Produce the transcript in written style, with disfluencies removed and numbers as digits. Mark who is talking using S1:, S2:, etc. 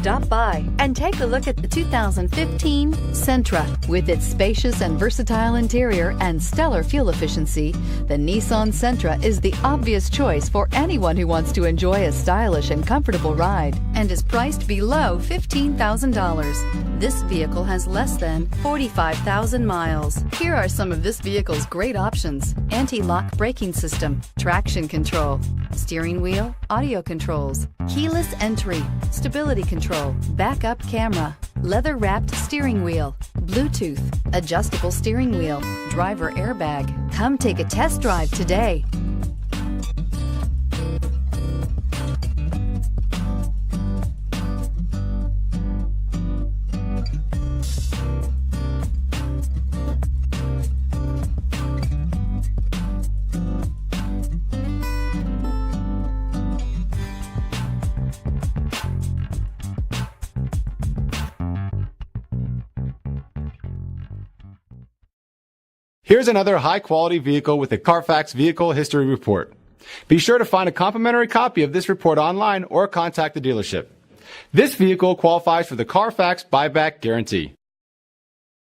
S1: Stop by and take a look at the 2015 Sentra. With its spacious and versatile interior and stellar fuel efficiency, the Nissan Sentra is the obvious choice for anyone who wants to enjoy a stylish and comfortable ride and is priced below $15,000. This vehicle has less than 45,000 miles. Here are some of this vehicle's great options: anti-lock braking system, traction control, steering wheel audio controls, keyless entry, stability control, backup camera, leather-wrapped steering wheel, Bluetooth, adjustable steering wheel, driver airbag. Come take a test drive today.
S2: Here's another high-quality vehicle with a Carfax Vehicle History Report. Be sure to find a complimentary copy of this report online or contact the dealership. This vehicle qualifies for the Carfax Buyback Guarantee.